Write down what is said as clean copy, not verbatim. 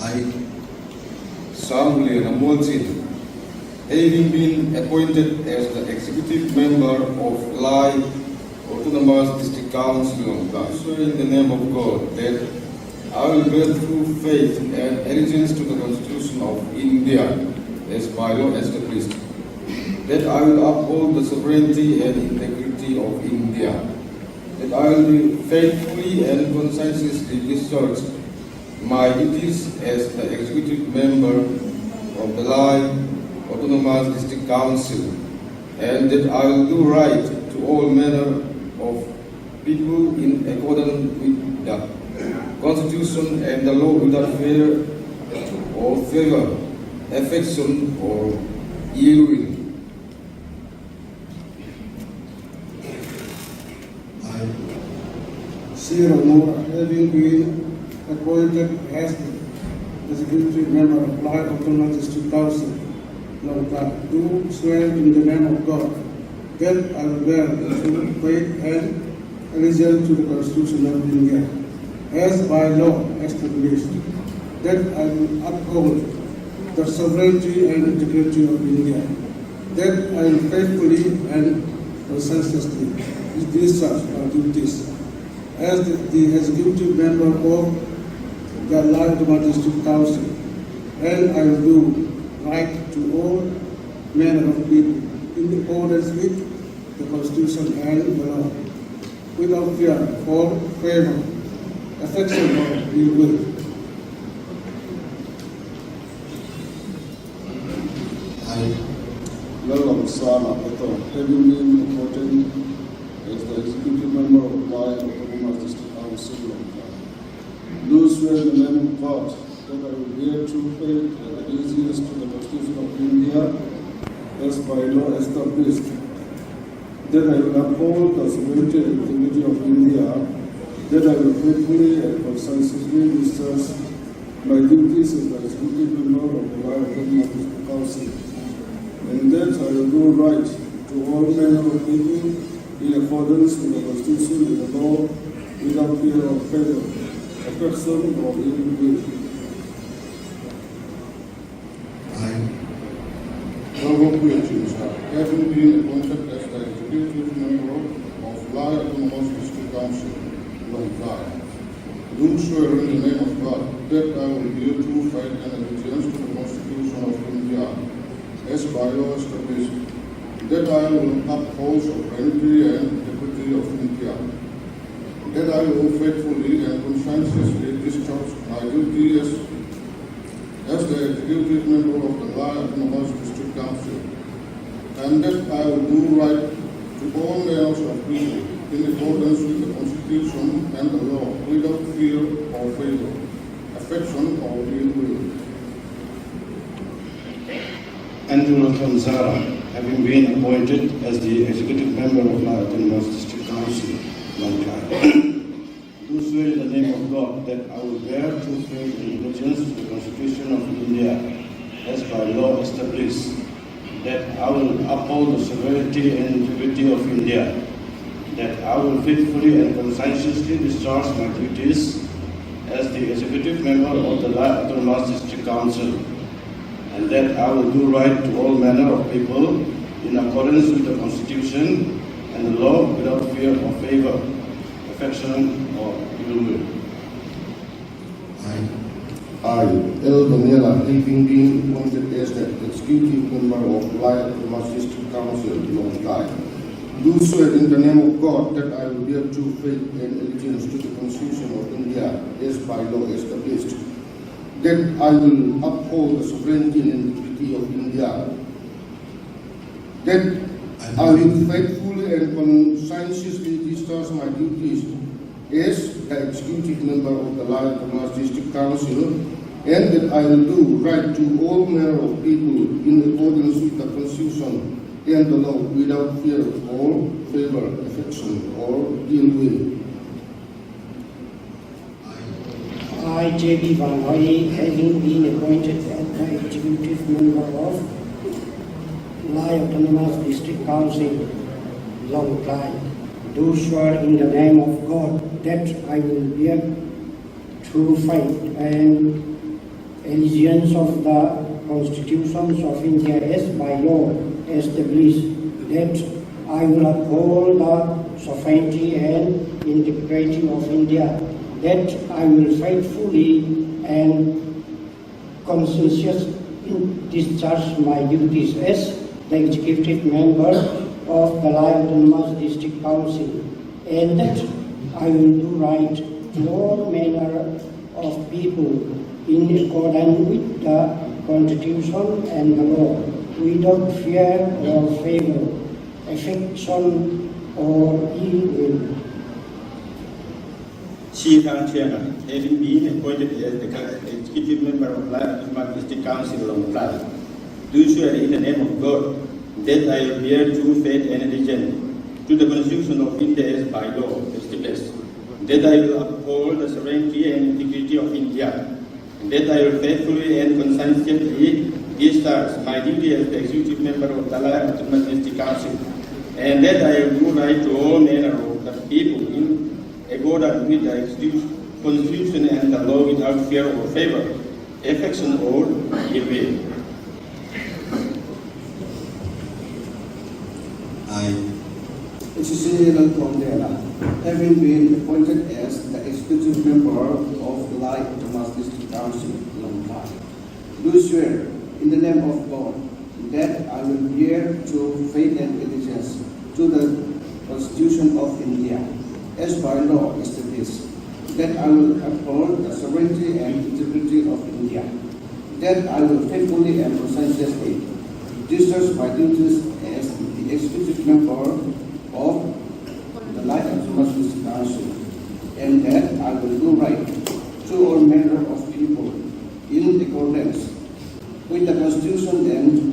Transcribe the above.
I, having been appointed as the executive member of Ladc Autonomous District Council, I swear in the name of God that I will bear true faith and allegiance to the Constitution of India as by law established, that I will uphold the sovereignty and integrity of India, that I will be faithfully and conscientiously discharge my duties as the executive member of the Ladc Autonomous District Council, and that I will do right to all manner of people in accordance with the Constitution and the law without fear or favor, affection or ill will. I, Sir Honor, having been appointed as the executive member of Ladc Autonomous District Council, Ladc, do swear in the name of God that I will bear true faith and allegiance to the Constitution of India, as by law established, that I will uphold the sovereignty and integrity of India, that I will faithfully and conscientiously discharge my duties as the executive member of the Ladc Autonomous District Council, and I will do right to all manner of people in accordance with the Constitution and the law, without fear or favor, affection or ill will. Having been appointed as the executive member of Ladc Autonomous District Council, do swear in the name of God that I will bear true faith and allegiance to the Constitution of India as by law established, that I will uphold the sovereignty and integrity of India, that I will faithfully and conscientiously discharge my duties as the executive member of the Ladc Autonomous District Council, and that I will do right to all manner of people in accordance with the Constitution and the law without fear or favor, affection or ill will. Having been appointed as the executive member of Ladc Autonomous District Council, Ladc, do swear in the name of God that I will bear true faith and allegiance to the Constitution of India, as by law established, that I will uphold sovereignty and integrity of India, that I will faithfully and conscientiously discharge my duty as the executive member of the Ladc Autonomous District Council, and that I will do right to all manners of people in accordance with the Constitution and the law, without fear or favor, affection or ill will. And Zara, having been appointed as the executive member of Ladc Autonomous District Council, Ladc, do swear in the name of God that I will bear true faith and allegiance to the Constitution of India, as by law established, that I will uphold the sovereignty and integrity of India, that I will faithfully and conscientiously discharge my duties as the executive member of the Ladc Autonomous District Council, and that I will do right to all manner of people in accordance with the Constitution and the law without fear or favor, affection or ill will. I, L. Daniela, having been appointed as the executive member of Ladc Autonomous District Council, Ladc, do swear in the name of God that I will bear true faith and allegiance to the Constitution of India, as by law established, that I will uphold the sovereignty and integrity of India, that I will faithfully and conscientiously discharge my duties as the executive member of the Ladc Autonomous District Council, and that I will do right to all manner of people in accordance with the Constitution and the law without fear or favor, affection or ill will. I, J.B. Vanwai, having been appointed as the executive member of Ladc Autonomous District Council, Ladc, do swear in the name of God that I will bear true faith and allegiance of the constitutions of India as by law established, that I will uphold the sovereignty and integrity of India, that I will faithfully and conscientiously discharge my duties as the executive member of the Ladc Autonomous District Council, and that I will do right to all manner of people in accordance with the Constitution and the law, without fear or favor, affection or ill will. Sawrkar Chairman, having been appointed as the executive member of Ladc Autonomous District Council of Thar, do swear in the name of God that I will bear true faith and allegiance to the Constitution of India as by law established, that I will uphold the sovereignty and integrity of India, that I will faithfully and conscientiously discharge my duty as the executive member of the Ladc Autonomous District Council, and that I will do right to all manner of the people in accordance with the Constitution and the law without fear or favor, affection or ill will. Having been appointed as the executive member of the Ladc Autonomous District Council, do swear in the name of God that I will bear true faith and allegiance to the Constitution of India as by law established, that I will uphold the sovereignty and integrity of India, that I will faithfully and conscientiously discharge my duties as the executive member of the Ladc Autonomous District Council, and that I will do right to all manner of people in accordance with the Constitution and